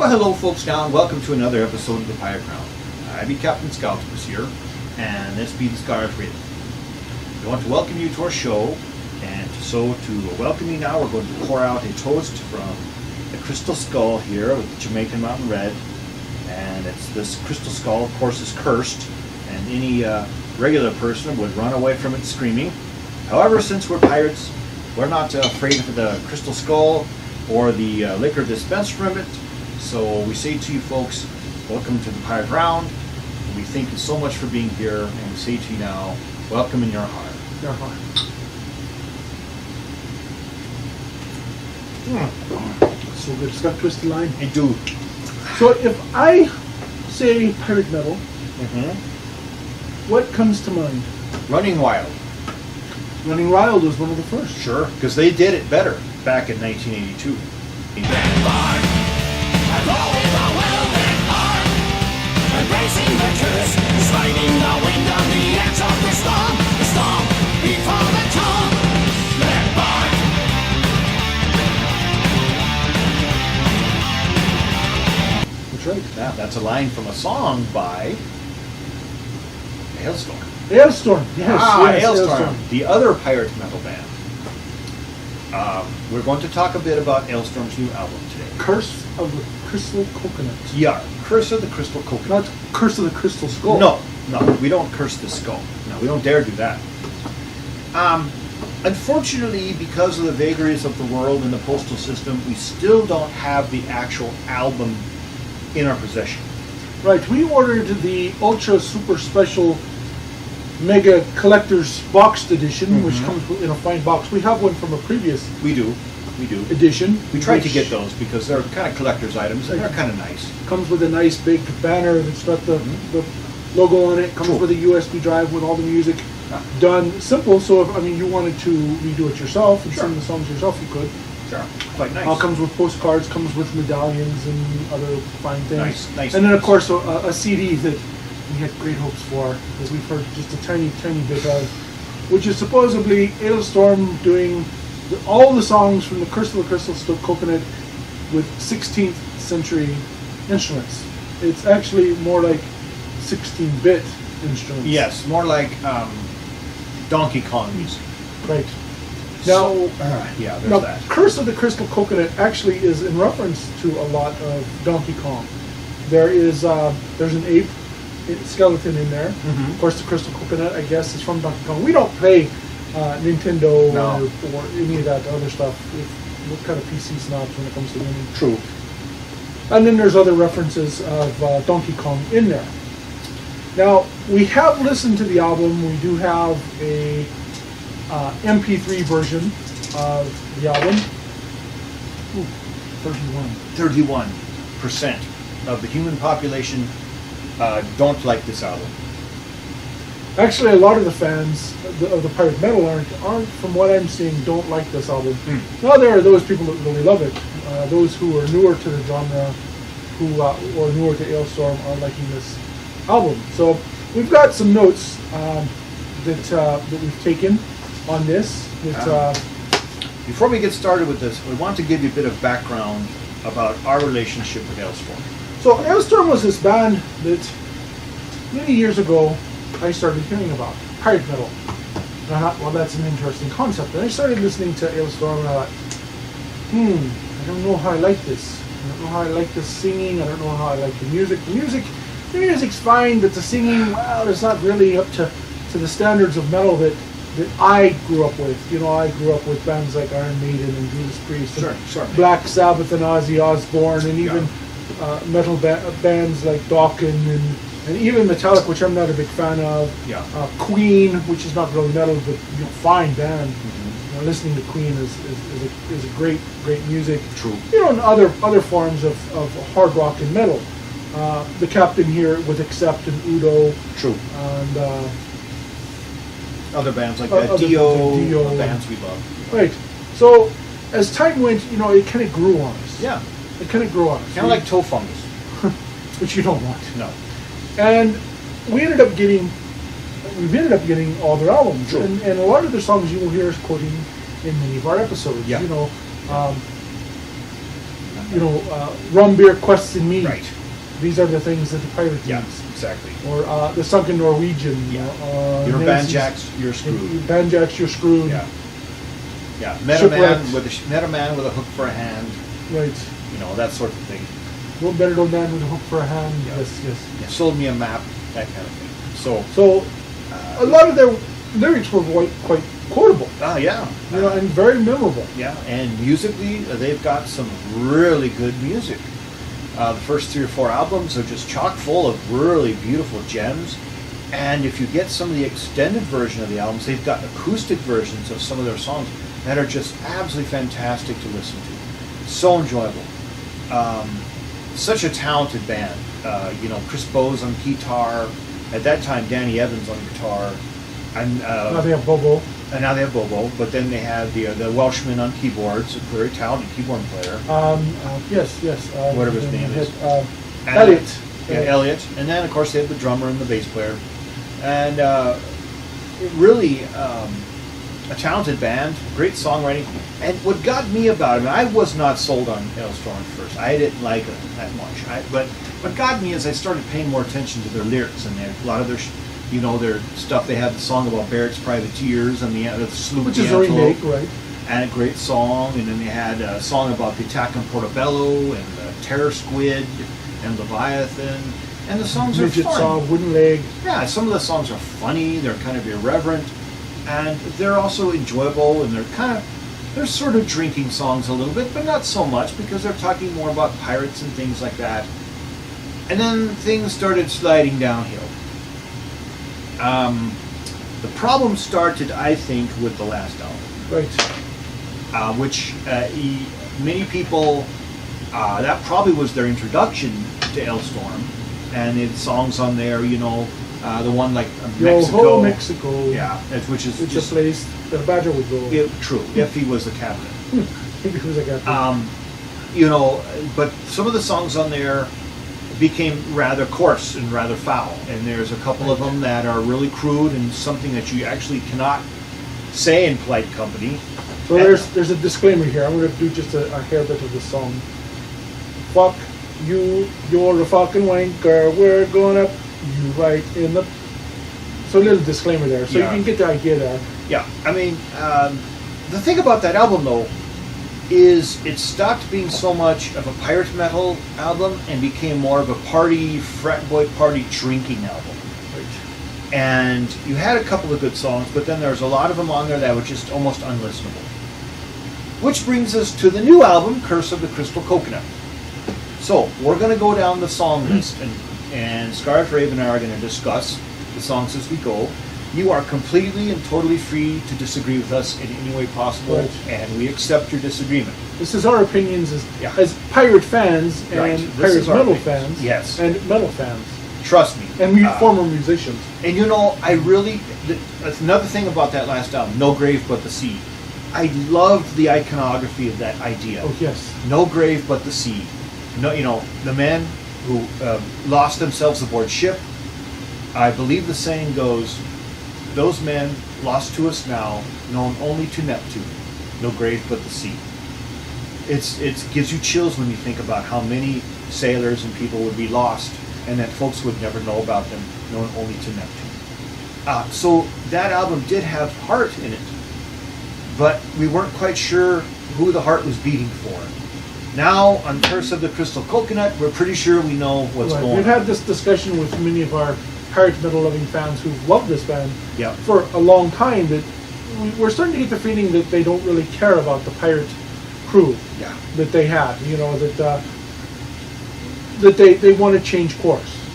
Well, hello folks now, and welcome to another episode of the Pirate Round. I be Cap'n and Scarlet here, and this be the Scarlet Radio. We want to welcome you to our show, and to welcome you now, we're going to pour out a toast from the Crystal Skull here with the Jamaican Mountain Red. And it's this Crystal Skull, of course, is cursed, and any regular person would run away from it screaming. However, since we're pirates, we're not afraid of the Crystal Skull or the liquor dispensed from it. So we say to you folks, welcome to the Pirate Round. We thank you so much for being here, and we say to you now, welcome in your heart. Your heart. So good. It's got a twisted line. I do. So if I say pirate metal, what comes to mind? Running Wild. Running Wild was one of the first. Sure, because they did it better back in 1982. Embracing the curse, sliding the wind on the edge of the storm before the storm. Let bark. That's right. Yeah, that's a line from a song by Alestorm. Alestorm, yes. Alestorm, the other pirate metal band. We're going to talk a bit about Alestorm's new album today. Curse of the Crystal Coconut. Yeah, Curse of the Crystal Coconut. Not Curse of the Crystal Skull. No, we don't curse the skull. No, we don't dare do that. Unfortunately, because of the vagaries of the world and the postal system, we still don't have the actual album in our possession. Right, we ordered the Ultra Super Special Mega Collector's Boxed Edition, which comes in a fine box. We have one from a previous We do. edition. We tried to get those because they're kind of collector's items and they're kind of nice. Comes with a nice big banner that's got the logo on it. Comes with a USB drive with all the music done. Simple, so if you wanted to redo it yourself and sing the songs yourself, you could. Sure, quite nice. Comes with postcards, comes with medallions and other fine things. Nice. And then of course a CD that we had great hopes for, that we've heard just a tiny bit of, which is supposedly Alestorm doing all the songs from the Curse of the Crystal Coconut with 16th century instruments. It's actually more like 16-bit instruments. Yes, more like Donkey Kong music. Right. Now, there's now, that. Curse of the Crystal Coconut actually is in reference to a lot of Donkey Kong. There's an ape skeleton in there. Of course, the Crystal Coconut, I guess, is from Donkey Kong. We don't play Nintendo or any of that other stuff. We're kind of PC snobs when it comes to gaming. True. And then there's other references of Donkey Kong in there. Now, we have listened to the album. We do have a MP3 version of the album. 31% of the human population don't like this album. Actually, a lot of the fans of the pirate metal aren't, from what I'm seeing, don't like this album. Now, there are those people that really love it. Those who are newer to the genre, or newer to Alestorm, are liking this album. So we've got some notes that we've taken on this. Before we get started with this, we want to give you a bit of background about our relationship with Alestorm. So Alestorm was this band that many years ago I started hearing about, pirate metal. And I thought, well, that's an interesting concept. And I started listening to Alestorm and I thought, I don't know how I like this. I don't know how I like the singing. I don't know how I like the music. The music's fine, but the singing, well, it's not really up to the standards of metal that I grew up with. I grew up with bands like Iron Maiden and Judas Priest, and Black Sabbath and Ozzy Osbourne, and even metal bands like Dokken and even Metallica, which I'm not a big fan of. Queen, which is not really metal, but fine band. Listening to Queen is a great music. True. And other forms of hard rock and metal. The Captain here with Accept and Udo. True. And other bands like that, Dio, bands we love. Right. So as time went, it kind of grew on us. Yeah. It kind of grew on us. Kind of like toe fungus. Which you don't want. No. And we ended up getting all their albums. True. And a lot of their songs you will hear us quoting in many of our episodes. Yeah. rum, beer, quests, and mead. Right. These are the things that the pirate Yeah, needs. exactly. Or the sunken Norwegian. Yeah. Nancy's- Your banjacks, you're screwed. Banjacks, you're screwed. Yeah. Yeah. Met a man with a hook for a hand. Right. That sort of thing. No better old man with a hook for a hand. Yeah. Yes, yes. Yeah, sold me a map, that kind of thing. So a lot of their lyrics were quite quotable. Yeah. And very memorable. Yeah, and musically, they've got some really good music. The first 3 or 4 albums are just chock full of really beautiful gems. And if you get some of the extended version of the albums, they've got acoustic versions of some of their songs that are just absolutely fantastic to listen to. So enjoyable. Such a talented band. Chris Bowes on guitar. At that time, Danny Evans on guitar. And Now they have Bobo. And now they have Bobo, but then they have the Welshman on keyboards, a very talented keyboard player. Yes. Whatever his name is. Elliot. Yeah, Elliot. And then, of course, they have the drummer and the bass player. And really a talented band, great songwriting. And what got me about it, I was not sold on Alestorm at first. I didn't like it that much. But what got me is I started paying more attention to their lyrics. And a lot of their their stuff. They had the song about Barrett's Privateers and the Sloop, which is a remake, right? And a great song. And then they had a song about the attack on Portobello and the Terror Squid and Leviathan. And the songs are fun. Song, Wooden Leg. Yeah, some of the songs are funny. They're kind of irreverent, and they're also enjoyable. And they're sort of drinking songs a little bit, but not so much because they're talking more about pirates and things like that. And then things started sliding downhill. The problem started, I think, with the last album. Right. Which many people, that probably was their introduction to Alestorm. And the songs on there, the one like Mexico. Yo-ho, Mexico. Yeah, which is it's just a place that a badger would go. true, if he was the captain. If he was a captain. But some of the songs on there became rather coarse and rather foul. And there's a couple of them that are really crude and something that you actually cannot say in polite company. So there's a disclaimer here. I'm going to do just a hair bit of the song. Fuck you, you're a fucking wanker. We're gonna you right in the. So a little disclaimer there, so you can get the idea there. Yeah, I mean, the thing about that album though is it stopped being so much of a pirate metal album and became more of a party, frat boy party drinking album. Right. And you had a couple of good songs, but then there's a lot of them on there that were just almost unlistenable. Which brings us to the new album, Curse of the Crystal Coconut. So, we're going to go down the song list, and Scarlet Raven and I are going to discuss the songs as we go. You are completely and totally free to disagree with us in any way possible, right. And we accept your disagreement. This is our opinions as pirate fans and pirate metal fans. Yes. And metal fans. Trust me. And former musicians. And I really, that's another thing about that last album, No Grave But the Sea. I loved the iconography of that idea. Oh, yes. No grave but the sea. No, the men who lost themselves aboard ship. I believe the saying goes, those men lost to us now, known only to Neptune. No grave but the sea. It gives you chills when you think about how many sailors and people would be lost, and that folks would never know about them, known only to Neptune. So that album did have heart in it, but we weren't quite sure who the heart was beating for. Now, on Curse of the Crystal Coconut, we're pretty sure we know what's going on. We've had this discussion with many of our pirate metal loving fans who've loved this band for a long time, that we're starting to get the feeling that they don't really care about the pirate crew that they had. That they want to change course.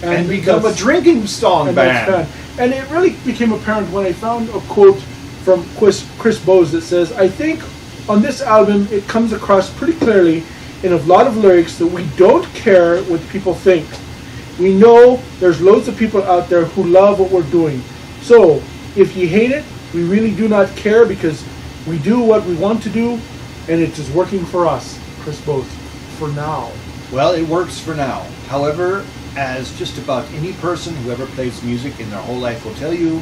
And become a drinking song band. And it really became apparent when I found a quote from Chris Bowes that says, I think on this album it comes across pretty clearly in a lot of lyrics that we don't care what people think. We know there's loads of people out there who love what we're doing. So if you hate it, we really do not care because we do what we want to do and it is working for us. Chris Bowes, for now. Well, it works for now. However, as just about any person who ever plays music in their whole life will tell you,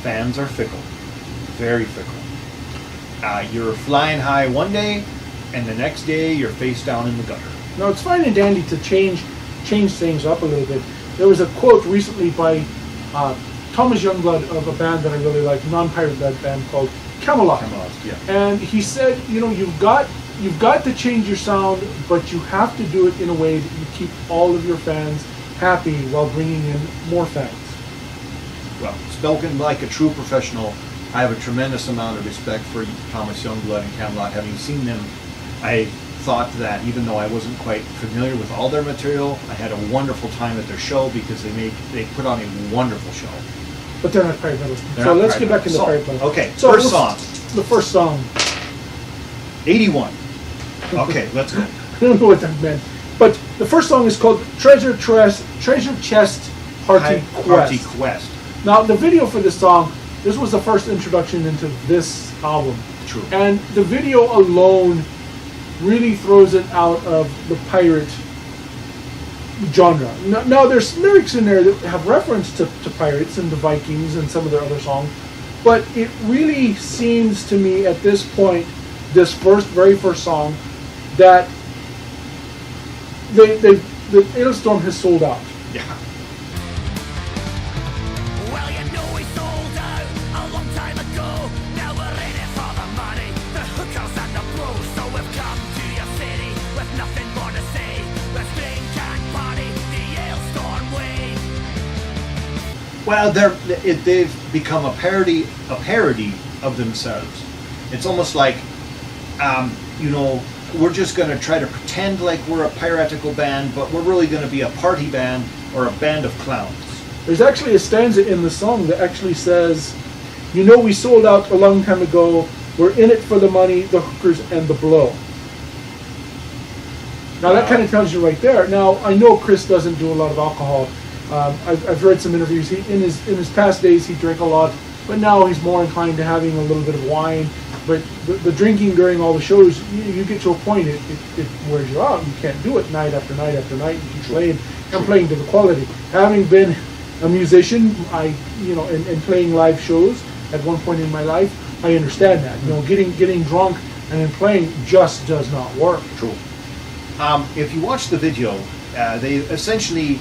fans are fickle. Very fickle. You're flying high one day, and the next day you're face down in the gutter. Now it's fine and dandy to change things up a little bit. There was a quote recently by Thomas Youngblood of a band that I really like, non-pirate band called Camelot. Yeah. And he said, you've got to change your sound, but you have to do it in a way that you keep all of your fans happy while bringing in more fans. Well, spoken like a true professional, I have a tremendous amount of respect for Thomas Youngblood and Camelot. Having seen them, I thought that even though I wasn't quite familiar with all their material, I had a wonderful time at their show because they put on a wonderful show. But they're not pirate metal. So let's get back into pirate metal. Okay, so first song. The first song. 81. Okay, let's go. I don't know what that meant. But the first song is called Treasure Chest Party Quest. Now, the video for this song, this was the first introduction into this album. True. And the video alone really throws it out of the pirate genre. Now there's lyrics in there that have reference to pirates and the Vikings and some of their other songs, but it really seems to me at this point, this very first song, that the Alestorm has sold out. Yeah. Well, you know we sold out a long time ago. Now we're in it for the money, the hookers and the bros. So we've come to your city with nothing more to say. Let's drink and party the Alestorm way. Well, they've become a parody of themselves. It's almost like, we're just going to try to pretend like we're a piratical band, but we're really going to be a party band or a band of clowns. There's actually a stanza in the song that actually says, we sold out a long time ago, we're in it for the money, the hookers, and the blow. Now that kind of tells you right there. Now, I know Chris doesn't do a lot of alcohol. I've read some interviews. In his past days, he drank a lot, but now he's more inclined to having a little bit of wine. But the drinking during all the shows, you get to a point, it wears you out. You can't do it night after night after night. You keep playing and playing to the quality. Having been a musician, and playing live shows at one point in my life, I understand that. Getting drunk and then playing just does not work. True. If you watch the video, they essentially,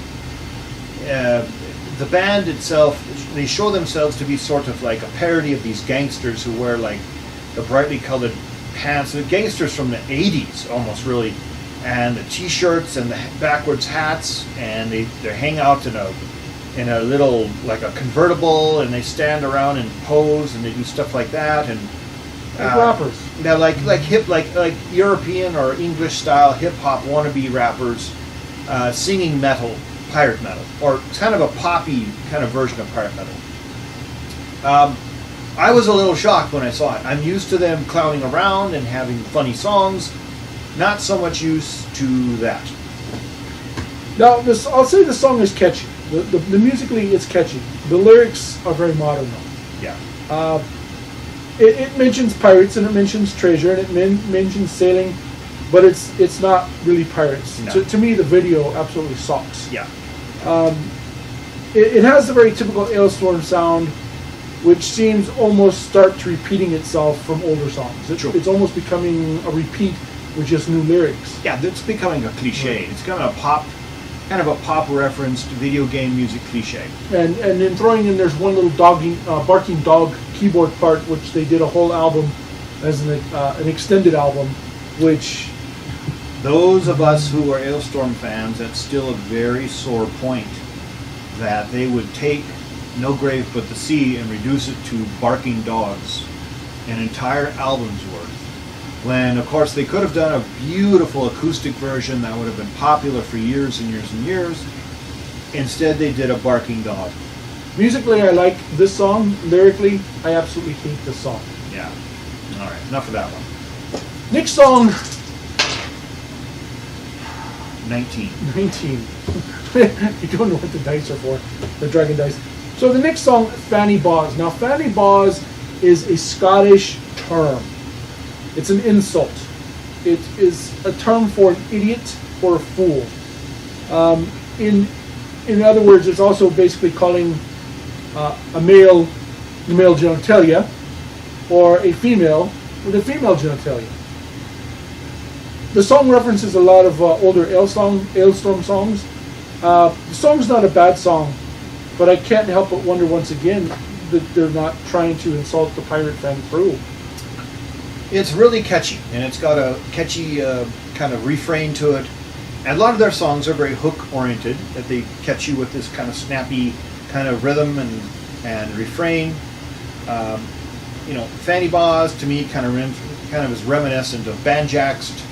the band itself, they show themselves to be sort of like a parody of these gangsters who wear like the brightly colored pants, the gangsters from the 80s almost really, and the t-shirts and the backwards hats, and they hang out in a little, like a convertible, and they stand around and pose and they do stuff like that, and like rappers. Yeah, like European or English style hip hop wannabe rappers singing pirate metal, or kind of a poppy kind of version of pirate metal. I was a little shocked when I saw it. I'm used to them clowning around and having funny songs, not so much used to that. Now, I'll say the song is catchy. The musically, it's catchy. The lyrics are very modern, though. Yeah. It mentions pirates and it mentions treasure and it mentions sailing, but it's not really pirates. No. To me, the video absolutely sucks. Yeah. It has the very typical Alestorm sound, which seems almost start to repeating itself from older songs. It's almost becoming a repeat with just new lyrics. Yeah, it's becoming a cliche. Right. It's kind of a pop referenced video game music cliche. And then throwing in, there's one little barking dog keyboard part, which they did a whole album as an extended album, which... Those of us who are Alestorm fans, that's still a very sore point, that they would take No Grave But the Sea and reduce it to barking dogs, an entire album's worth. When, of course, they could have done a beautiful acoustic version that would have been popular for years and years and years. Instead, they did a barking dog. Musically, I like this song. Lyrically, I absolutely hate this song. Yeah. All right, enough of that one. Next song. 19. You don't know what the dice are for, the dragon dice. So the next song, Fanny Baws. Now, Fanny Baws is a Scottish term. It's an insult. It is a term for an idiot or a fool. In other words, it's also basically calling a male the male genitalia, or a female with a female genitalia. The song references a lot of older Alestorm songs. The song's not a bad song, but I can't help but wonder once again that they're not trying to insult the pirate fan crew. It's really catchy, and it's got a catchy kind of refrain to it. And a lot of their songs are very hook-oriented, that they catch you with this kind of snappy kind of rhythm and refrain. Fanny Bars to me kind of is reminiscent of Banjaxed,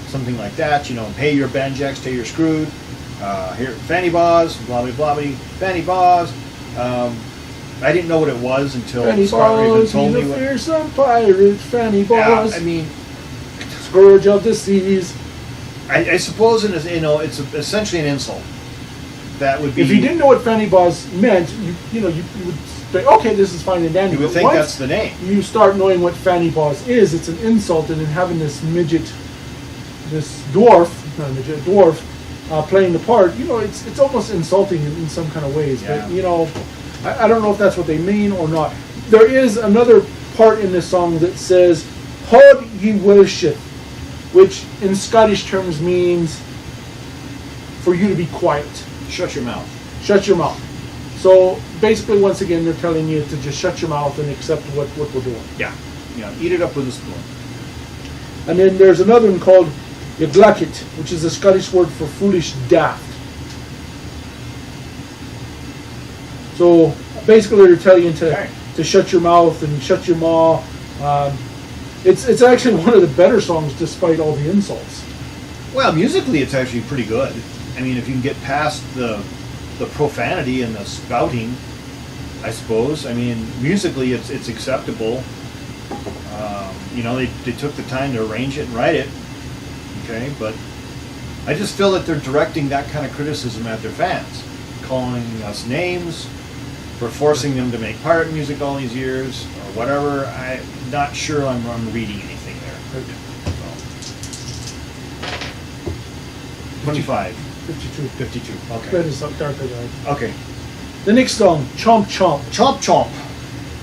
something like that. Hey, you're Banjaxed, hey, you're screwed. Here, Fanny Bars, blah blah blah, Fanny Bars. I didn't know what it was until Scarlet told me. He's a fearsome pirate, Fanny Bars. Yeah, Scourge of the seas. I suppose it's essentially an insult. That would be. If you didn't know what Fanny Bars meant, you would say, okay, this is fine and dandy. You would think that's the name. You start knowing what Fanny Bars is. It's an insult, and then having this midget, this dwarf, not a midget, a dwarf, playing the part, it's almost insulting in some kind of ways. Yeah. But I don't know if that's what they mean or not. There is another part in this song that says, "Hod ye worship," which in Scottish terms means for you to be quiet. Shut your mouth. Shut your mouth. So basically, once again, they're telling you to just shut your mouth and accept what we're doing. Yeah. Eat it up with a spoon. And then there's another one called Yaglackit, which is a Scottish word for foolish daft. So basically, they're telling you to shut your mouth and shut your maw. It's actually one of the better songs, despite all the insults. Well, musically, it's actually pretty good. I mean, if you can get past the profanity and the spouting, I suppose. I mean, musically, it's acceptable. They took the time to arrange it and write it. Okay, but I just feel that they're directing that kind of criticism at their fans, calling us names for forcing them to make pirate music all these years or whatever. I'm not sure I'm reading anything there. Right. So. 25. 52. 52. Okay. That is darker, right? Okay. The next song, Chomp Chomp. Chomp Chomp.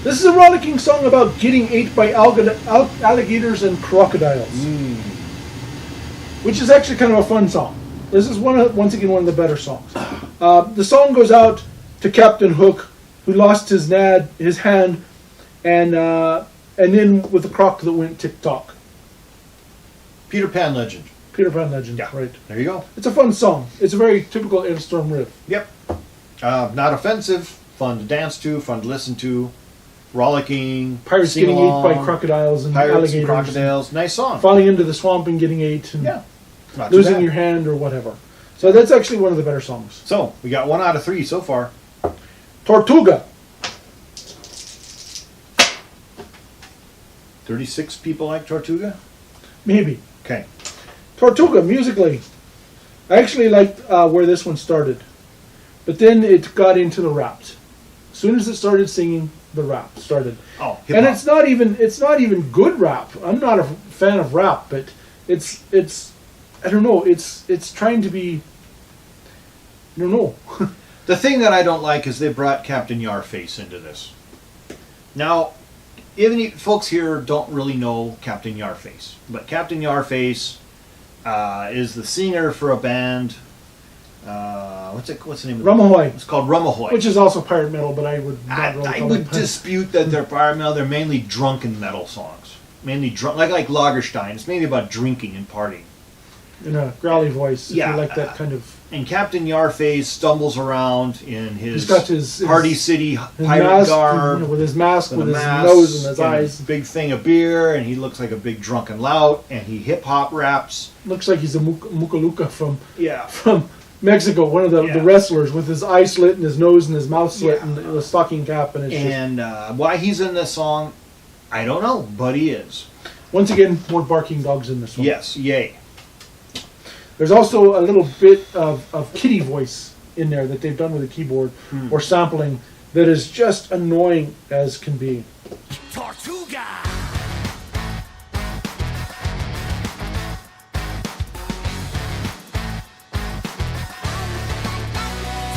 This is a rollicking song about getting ate by alligators and crocodiles. Which is actually kind of a fun song. This is once again one of the better songs. The song goes out to Captain Hook, who lost his hand, and then with the croc that went tick-tock. Peter Pan legend. Peter Pan legend, Yeah. right. There you go. It's a fun song. It's a very typical Alestorm riff. Yep. Not offensive. Fun to dance to. Fun to listen to. Rollicking. Pirates getting ate by crocodiles and Pirates alligators. and crocodiles. Nice song. Falling into the swamp and getting ate. And Yeah. Not too losing bad. your hand or whatever. So that's actually one of the better songs. So, we got 1 out of 3 so far. Tortuga. 36 people like Tortuga? Maybe. Okay. Tortuga, musically. I actually liked where this one started. But then it got into the raps. As soon as it started singing, the rap started. Oh, hip-hop. And it's not even good rap. I'm not a fan of rap, but it's I don't know, it's trying to be, I don't know. The thing that I don't like is they brought Captain Yarface into this. Now, even if folks here don't really know Captain Yarface, but Captain Yarface is the singer for a band. What's the name of it? Rumahoy. It's called Rumahoy. Which is also pirate metal, but I would not really I call would it dispute that they're pirate metal. They're mainly drunken metal songs. Mainly drunk, like Lagerstein. It's mainly about drinking and partying. in a growly voice. Yeah, if you like that kind of. And Captain Yarface stumbles around in his He's got his Party City his pirate mask, garb. with his mask, with a his mask, nose and his and eyes. a big thing of beer, and he looks like a big drunken lout, and he hip hop raps. Looks like he's a Mukaluka from Yeah. Mexico, one of the Yeah. wrestlers, with his eye slit and his nose and his mouth slit Yeah. and the stocking cap, and it's And why he's in this song, I don't know, but he is. once again more barking dogs in this one. Yes, yay. There's also a little bit of kitty voice in there that they've done with the keyboard or sampling that is just annoying as can be. Tortuga!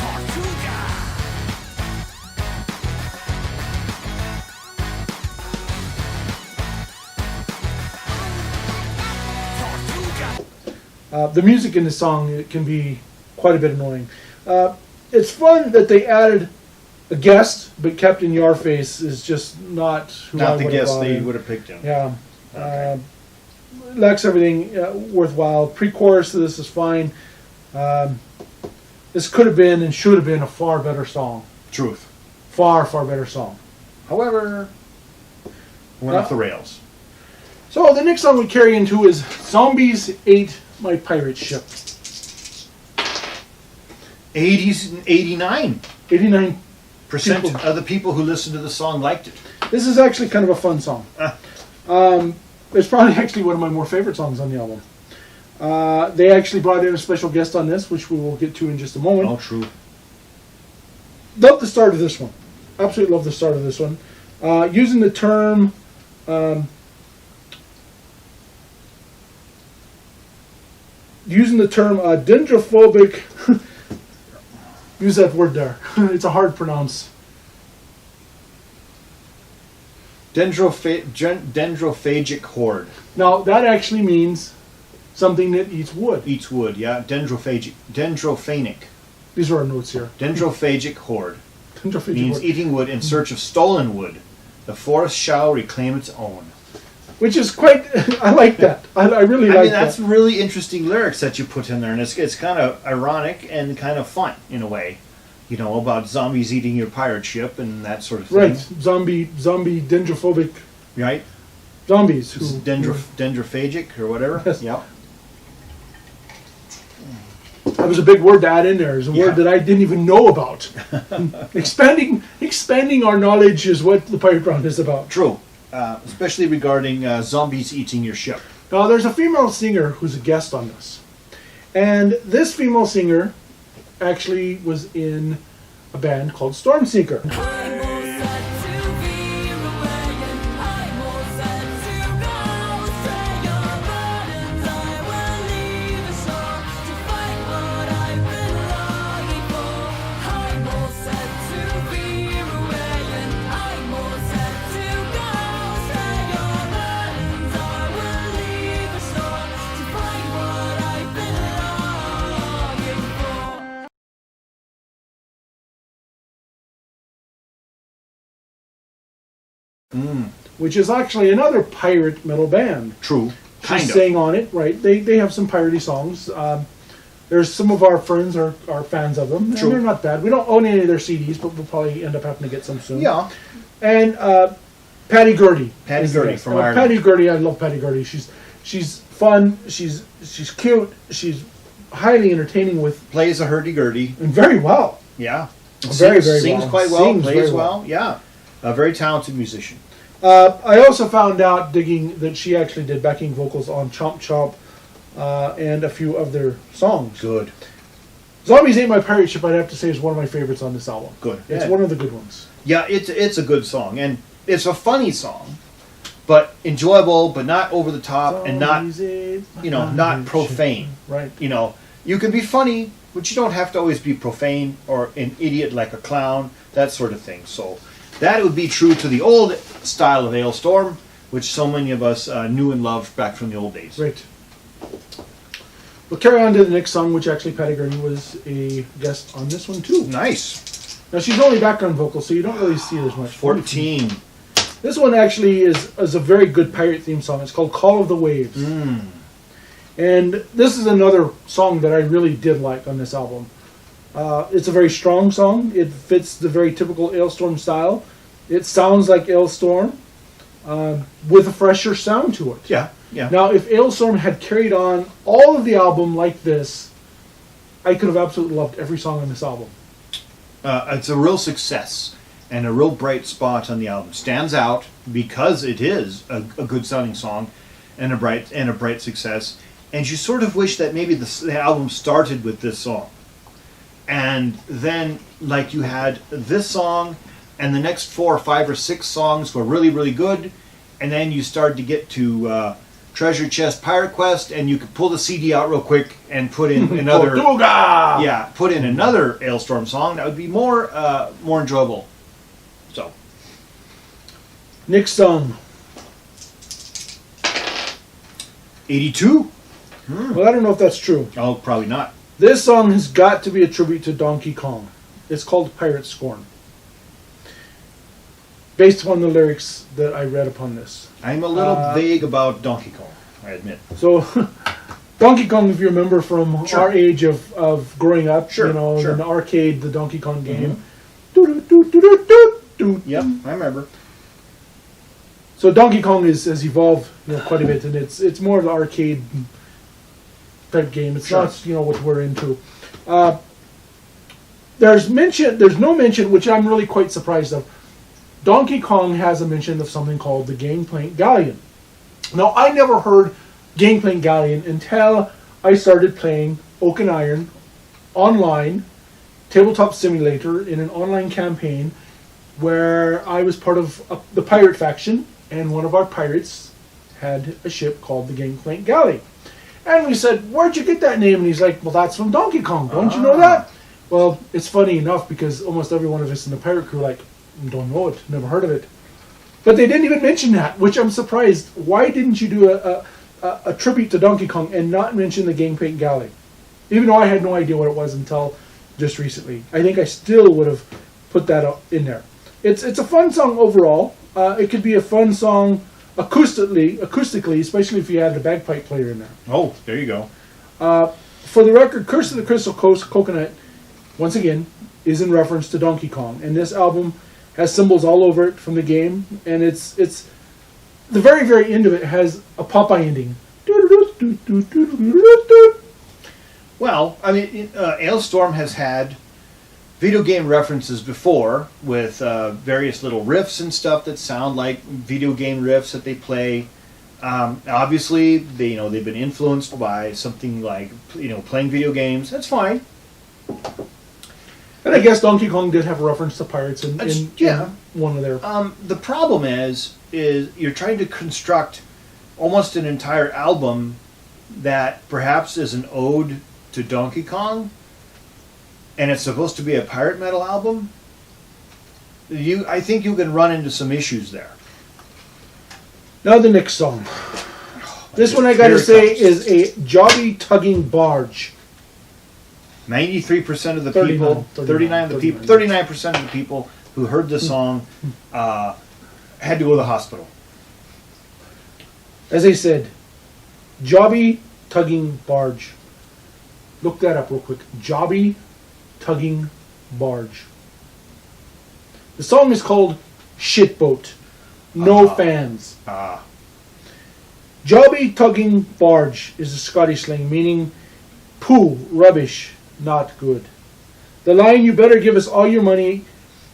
Tortuga! Tortuga! The music in the song, it can be quite a bit annoying. It's fun that they added a guest, but Captain Yarface is just not who I Not the would have guest brought they in. would have picked him. Yeah. Okay. Lacks everything worthwhile. Pre-chorus, this is fine. This could have been and should have been a far better song. Truth. Far, far better song. However, Went off the rails. so the next song we carry into is Zombies Ate My Pirate Ship. 80s and 89% 89. people. of the people who listened to the song liked it. This is actually kind of a fun song. It's probably actually one of my more favorite songs on the album. They actually brought in a special guest on this, which we will get to in just a moment. Oh, true. Love the start of this one. Absolutely love the start of this one. Using the term dendrophobic. Use that word there. It's a hard pronounce. Dendrophagic horde. Now that actually means something that eats wood. Eats wood, yeah. Dendrophanic. These are our notes here. Dendrophagic horde. Dendrophagic Means horde. eating wood in search of stolen wood. The forest shall reclaim its own. Which is quite. I like that. I really I like mean, that's that. really interesting lyrics that you put in there, and it's kind of ironic and kind of fun in a way. You know, about zombies eating your pirate ship and that sort of thing. Right, zombie dendrophobic Right? zombies who Dendrophagic or whatever. Yes. Yeah. that was a big word to add in there. It's a Yeah. word that I didn't even know about. expanding our knowledge is what the Pirate Round is about. True. Especially regarding zombies eating your ship. Now, there's a female singer who's a guest on this, and this female singer actually was in a band called Stormseeker. Which is actually another pirate metal band. True. Kind She of. sang on it, right? They have some piratey songs. There's some of our friends are fans of them, True. and they're not bad. We don't own any of their CDs, but we'll probably end up having to get some soon. Yeah. And Patty Gurdy. Patty is the Gurdy guest. from Ireland. Patty Gurdy, I love Patty Gurdy. She's fun. She's cute. She's highly entertaining with Plays a hurdy-gurdy. and very well. Yeah. Very, very Sings well. quite well. Sings Plays very well. Yeah. A very talented musician. I also found out digging that she actually did backing vocals on Chomp Chomp and a few of their songs. Good. Zombies Ate My Pirate Ship, I'd have to say, is one of my favorites on this album. Good. It's Yeah. one of the good ones. Yeah, it's a good song, and it's a funny song, but enjoyable, but not over the top, and not Zombies Ate My not Pirate profane. Ship. Right. You know, you can be funny, but you don't have to always be profane or an idiot like a clown, that sort of thing. So that would be true to the old style of Alestorm, which so many of us knew and loved back from the old days. Right. We'll carry on to the next song, which actually Patty Gurney was a guest on this one too. Nice. Now she's only background vocal, so you don't really see it as much. 14. This one actually is a very good pirate theme song. It's called Call of the Waves. And this is another song that I really did like on this album. It's a very strong song. It fits the very typical Alestorm style. It sounds like Alestorm with a fresher sound to it. Yeah, yeah. Now, if Alestorm had carried on all of the album like this, I could have absolutely loved every song on this album. It's a real success and a real bright spot on the album. Stands out because it is a good sounding song and a bright success. And you sort of wish that maybe the album started with this song, and then like you had this song, and the next 4 or 5 or 6 songs were really, really good, and then you started to get to Treasure Chest Pirate Quest, and you could pull the CD out real quick and put in another. Tortuga! Yeah, put in another Alestorm song. That would be more enjoyable. So, Next song. 82, Well, I don't know if that's true. Oh, probably not. This song has got to be a tribute to Donkey Kong. It's called Pirate Scorn. Based on the lyrics that I read upon this. I'm a little vague about Donkey Kong, I admit. So, Donkey Kong, if you remember from our age of growing up, Sure, you know, sure. in the arcade, the Donkey Kong game. Yep, I remember. So Donkey Kong has evolved, you know, quite a bit, and it's more of the arcade type game. It's Sure. not, you know, what we're into. There's no mention, which I'm really quite surprised of. Donkey Kong has a mention of something called the Gangplank Galleon. Now, I never heard Gangplank Galleon until I started playing Oak and Iron online, tabletop simulator, in an online campaign where I was part of the pirate faction, and one of our pirates had a ship called the Gangplank Galleon. And we said, "Where'd you get that name?" And he's like, "Well, that's from Donkey Kong. Don't you know that?" Well, it's funny enough because almost every one of us in the pirate crew don't know it, never heard of it. But they didn't even mention that, which I'm surprised. Why didn't you do a tribute to Donkey Kong and not mention the Gangplank Galleon? Even though I had no idea what it was until just recently. I think I still would have put that in there. It's a fun song overall. It could be a fun song acoustically, especially if you had the bagpipe player in there. Oh, there you go. For the record, Curse of the Crystal Coconut, once again, is in reference to Donkey Kong. And this album has symbols all over it from the game. And it's the very, very end of it has a Popeye ending. Well, I mean, Alestorm has had video game references before with various little riffs and stuff that sound like video game riffs that they play. Obviously, they've been influenced by something like playing video games. That's fine. And I guess Donkey Kong did have a reference to pirates in one of their... The problem is you're trying to construct almost an entire album that perhaps is an ode to Donkey Kong, and it's supposed to be a pirate metal album. I think you can run into some issues there. Now the next song. This one I gotta say is a Jobby tugging barge. 93% of the people, 39% of the people who heard the song had to go to the hospital. As I said, Jobby tugging barge. Look that up real quick. Jobby tugging barge. The song is called Shitboat. No fans. Jobby tugging barge is a Scottish slang meaning poo, rubbish, not good. The line, "You better give us all your money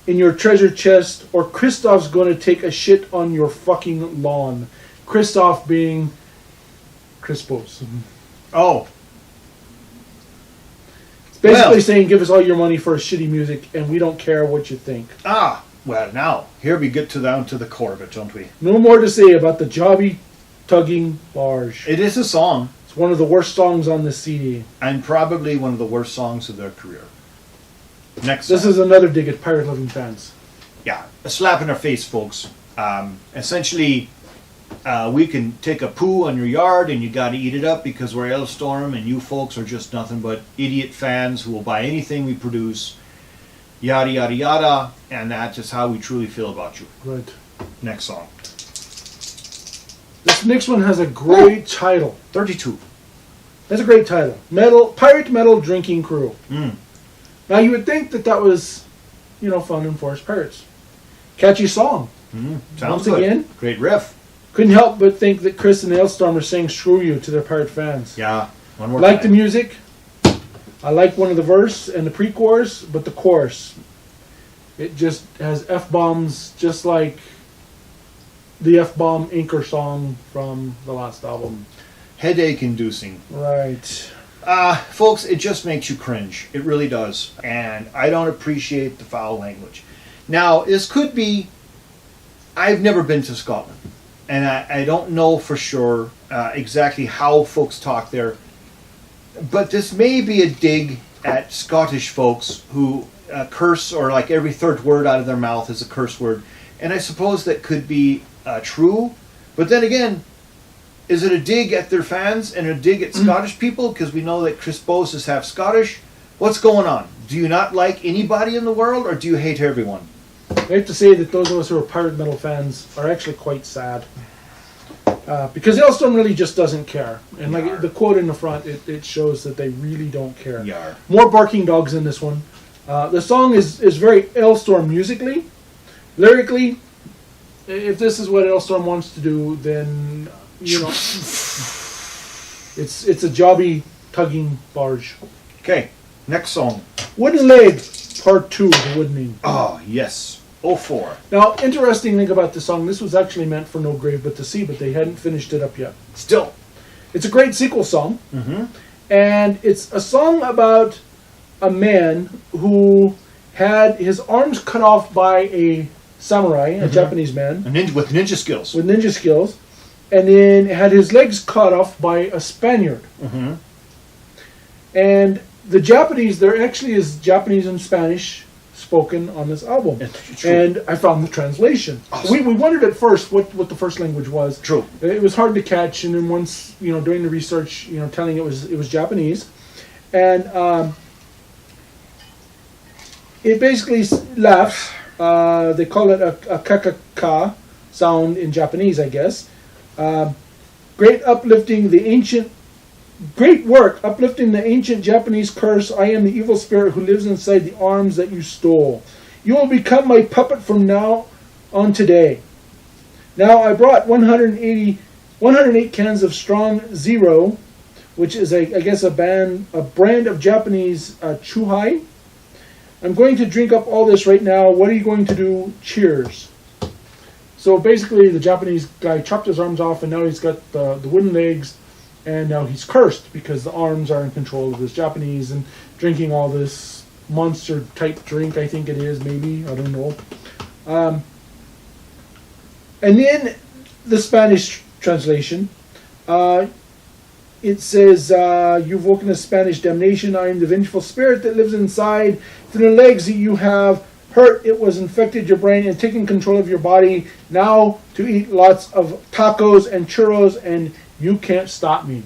in your treasure chest or Christoph's going to take a shit on your fucking lawn." Christoph being Crispos. Oh. It's basically saying give us all your money for shitty music and we don't care what you think. Well, now, here we get down to the core of it, don't we? No more to say about the Jobby tugging barge. It is a song. It's one of the worst songs on this CD. And probably one of the worst songs of their career. Next This song. is another dig at Pirate Loving fans. Yeah, a slap in our face, folks. Essentially, we can take a poo on your yard and you got to eat it up because we're Alestorm and you folks are just nothing but idiot fans who will buy anything we produce. Yada, yada, yada. And that's just how we truly feel about you. Right. Next song. This next one has a great title. 32. That's a great title. Pirate Metal Drinking Crew. Now you would think that was, fun and Forest Pirates. Catchy song. Sounds Once good. again, Great riff. couldn't help but think that Chris and Alestorm are saying "screw you" to their pirate fans. Yeah. One more Like the time. music. I like one of the verse and the pre-chorus, but the chorus, it just has F-bombs, just like the F-bomb Anchor song from the last album. Headache inducing. Right. Folks, it just makes you cringe. It really does. And I don't appreciate the foul language. Now, this could be... I've never been to Scotland. And I don't know for sure exactly how folks talk there. But this may be a dig at Scottish folks who curse, or like every third word out of their mouth is a curse word. And I suppose that could be true. But then again, Is it a dig at their fans and a dig at Scottish people? Because we know that Chris Bose is half Scottish. What's going on? Do you not like anybody in the world, or do you hate everyone? I have to say that those of us who are pirate metal fans are actually quite sad. Because Alestorm really just doesn't care. And like the quote in the front, it shows that they really don't care. Yar. More barking dogs in this one. The song is very Alestorm musically. Lyrically, if this is what Alestorm wants to do, then, you know, it's a jobby tugging barge. Okay, next song. Wooden Leg, Part 2, The Woodening. Oh, yes. 04. Now, interesting thing about this song, this was actually meant for No Grave But to See, but they hadn't finished it up yet. Still. It's a great sequel song. Mm-hmm. And it's a song about a man who had his arms cut off by a samurai, a Japanese man. With ninja skills. With ninja skills. And then had his legs cut off by a Spaniard. Mm-hmm. And the Japanese, there actually is Japanese and Spanish spoken on this album. And I found the translation. Awesome. We wondered at first what the first language was. True. It was hard to catch, and then once, you know, doing the research, you know, telling it was Japanese. And it basically laughs. They call it a kakaka sound in Japanese, I guess. Great work uplifting the ancient Japanese curse. I am the evil spirit who lives inside the arms that you stole. You will become my puppet from now on today. Now I brought 108 cans of Strong Zero, which is I guess a brand of Japanese chuhai. I'm going to drink up all this right now. What are you going to do? Cheers. So basically the Japanese guy chopped his arms off, and now he's got the wooden legs. And now he's cursed because the arms are in control of this Japanese and drinking all this monster-type drink, I think it is, maybe. I don't know. And then the Spanish translation. It says, you've woken a Spanish damnation. I am the vengeful spirit that lives inside. Through the legs that you have hurt, it was infected your brain and taken control of your body. Now to eat lots of tacos and churros, and you can't stop me.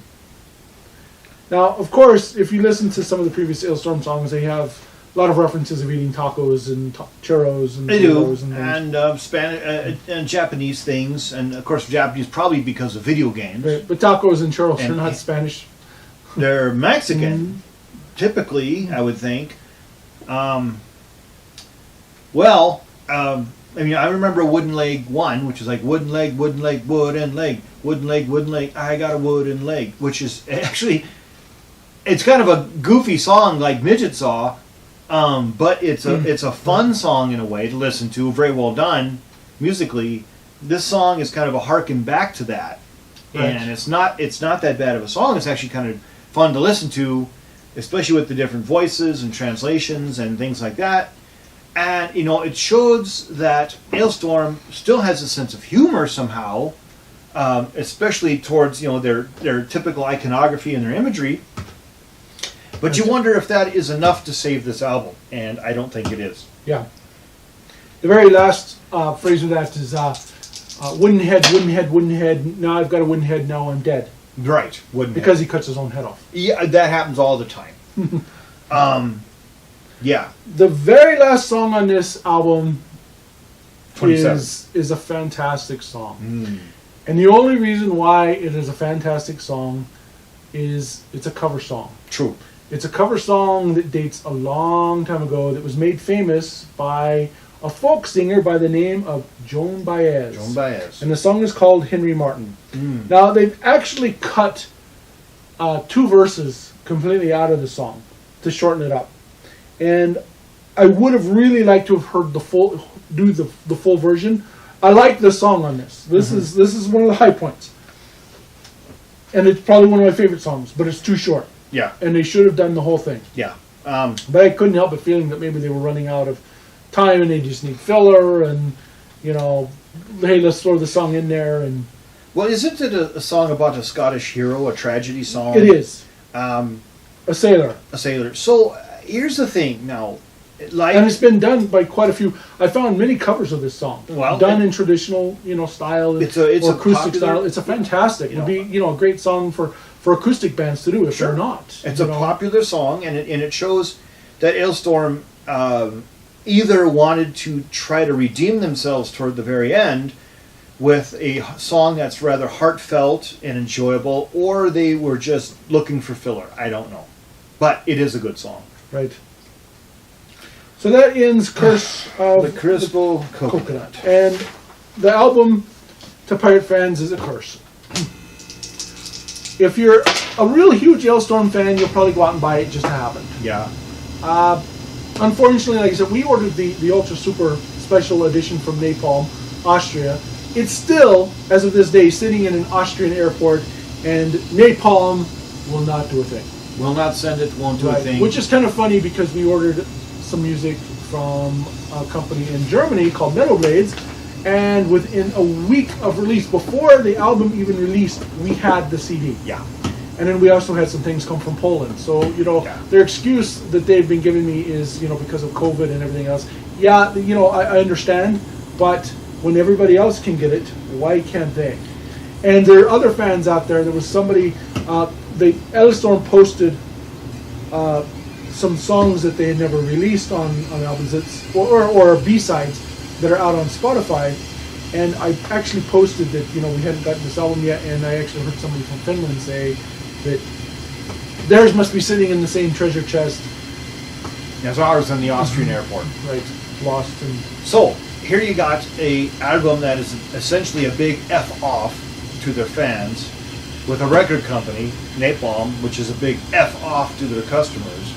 Now, of course, if you listen to some of the previous Alestorm songs, they have a lot of references of eating tacos and churros and churros and Spanish and Japanese things, and of course Japanese probably because of video games. Right, but tacos and churros are not Spanish. They're Mexican, typically, I would think. I mean, I remember Wooden Leg 1, which is like wooden leg, wooden leg, wooden leg, wooden leg, wooden leg, I got a wooden leg, which is actually, it's kind of a goofy song like Midget Saw, but it's a fun song in a way to listen to, very well done musically. This song is kind of a harken back to that, right. And it's not that bad of a song. It's actually kind of fun to listen to, especially with the different voices and translations and things like that. And, you know, it shows that Alestorm still has a sense of humor somehow, especially towards, you know, their typical iconography and their imagery. But you wonder if that is enough to save this album, and I don't think it is. Yeah. The very last phrase of that is, wooden head, wooden head, wooden head. Now I've got a wooden head, now I'm dead. Right, wooden because head. He cuts his own head off. Yeah, that happens all the time. Yeah. The very last song on this album 27. is a fantastic song. And the only reason why it is a fantastic song is it's a cover song. True. It's a cover song that dates a long time ago that was made famous by a folk singer by the name of Joan Baez. Joan Baez. And the song is called Henry Martin. Now, they've actually cut 2 verses completely out of the song to shorten it up. And I would have really liked to have heard the full version. I like the song on this. This is one of the high points. And it's probably one of my favorite songs, but it's too short. Yeah. And they should have done the whole thing. Yeah. But I couldn't help but feeling that maybe they were running out of time and they just need filler and, you know, hey, let's throw the song in there. And well, isn't it a song about a Scottish hero, a tragedy song? It is. A sailor. A sailor. So here's the thing now. Like, and it's been done by quite a few. I found many covers of this song, Well, done in traditional, style, it's or a acoustic popular- style. It's a fantastic. It'd be, a great song for acoustic bands to do if they're not. It's a popular song, and it shows that Alestorm either wanted to try to redeem themselves toward the very end with a song that's rather heartfelt and enjoyable, or they were just looking for filler. I don't know. But it is a good song. Right. So that ends Curse of The Cyrstal Coconut. And the album, to pirate fans, is a curse. If you're a real huge Alestorm fan, you'll probably go out and buy it just to have it. Yeah. Unfortunately, like I said, we ordered the Ultra Super Special Edition from Napalm, Austria. It's still, as of this day, sitting in an Austrian airport, and Napalm will not do a thing. Will not send it, won't do a thing. Which is kind of funny because we ordered some music from a company in Germany called Metal Blades, and within a week of release, before the album even released, we had the CD. Yeah. And then we also had some things come from Poland. So, their excuse that they've been giving me is, because of COVID and everything else. Yeah, I understand, but when everybody else can get it, why can't they? And there are other fans out there. There was somebody, Alestorm posted some songs that they had never released on albums, or B-sides that are out on Spotify. And I actually posted that, we hadn't gotten this album yet, and I actually heard somebody from Finland say that theirs must be sitting in the same treasure chest. As ours in the Austrian airport. Right, lost. And So, here you got a album that is essentially a big F-off to their fans, with a record company, Napalm, which is a big F-off to their customers.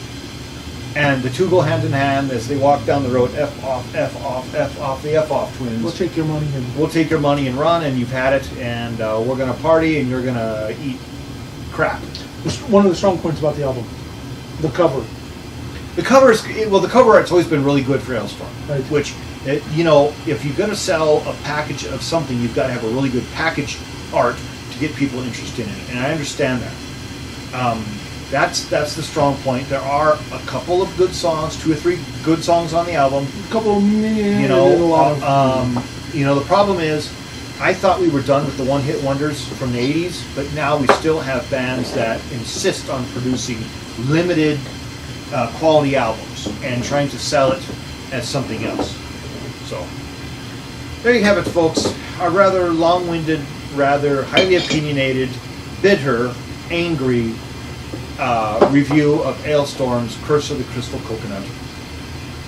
And the two go hand in hand as they walk down the road, F-off, F-off, F-off, the F-off twins. we'll take your money and We'll take your money and run, and you've had it, and we're going to party, and you're going to eat crap. one of the strong points about the album, the cover. The cover art's always been really good for Alestorm. Right. Which, if you're going to sell a package of something, you've got to have a really good package art to get people interested in it, and I understand that. That's the strong point. There are a couple of good songs, 2 or 3 good songs on the album. A couple, a lot of. The problem is, I thought we were done with the one-hit wonders from the 80s, but now we still have bands that insist on producing limited quality albums and trying to sell it as something else. So, there you have it, folks. A rather long-winded, rather highly opinionated, bitter, angry review of Alestorm's Curse of the Cyrstal Coconut.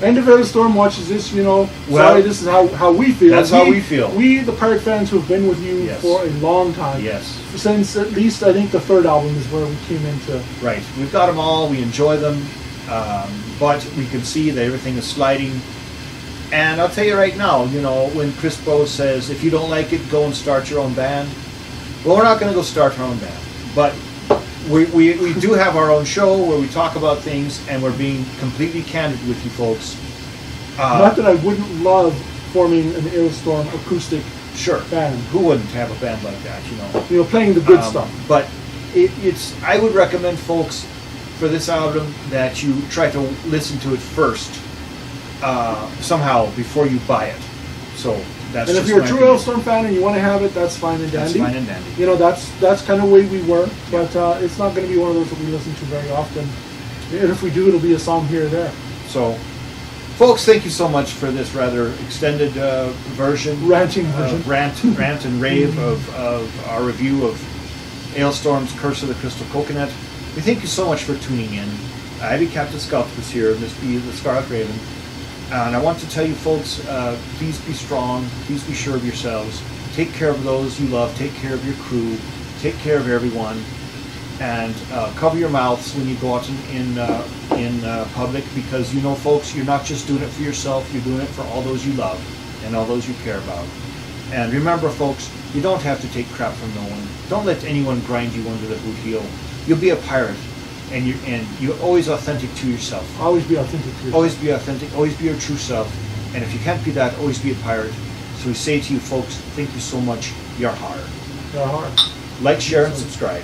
And if Alestorm watches this, sorry, this is how we feel. That's how we feel. We, the pirate fans who have been with you for a long time. Yes. Since at least, I think, the third album is where we came into. Right. We've got them all. We enjoy them. But we can see that everything is sliding. And I'll tell you right now, when Chris Bose says, if you don't like it, go and start your own band. Well, we're not going to go start our own band. But we do have our own show where we talk about things, and we're being completely candid with you folks. Not that I wouldn't love forming an Alestorm acoustic band. Who wouldn't have a band like that, Playing the good stuff. But I would recommend, folks, for this album that you try to listen to it first, somehow, before you buy it. So that's. And if you're a true Alestorm fan and you want to have it, that's fine and dandy. That's fine and dandy. That's kind of the way we were, but it's not going to be one of those that we listen to very often. And if we do, it'll be a song here or there. So, folks, thank you so much for this rather extended version. Ranting version. Rant and rave of our review of Alestorm's Curse of the Cyrstal Coconut. We thank you so much for tuning in. I be Cap'n Scarlet here, and this be the Scarlet Raven. And I want to tell you folks, please be strong, please be sure of yourselves, take care of those you love, take care of your crew, take care of everyone, and cover your mouths when you go out in public, because folks, you're not just doing it for yourself, you're doing it for all those you love and all those you care about. And remember, folks, you don't have to take crap from no one. Don't let anyone grind you under the boot heel. You'll be a pirate. And you're always authentic to yourself. Always be authentic to yourself. Always be authentic. Always be your true self. And if you can't be that, always be a pirate. So we say to you folks, thank you so much. You're hard. You're hard. Like, share, and subscribe.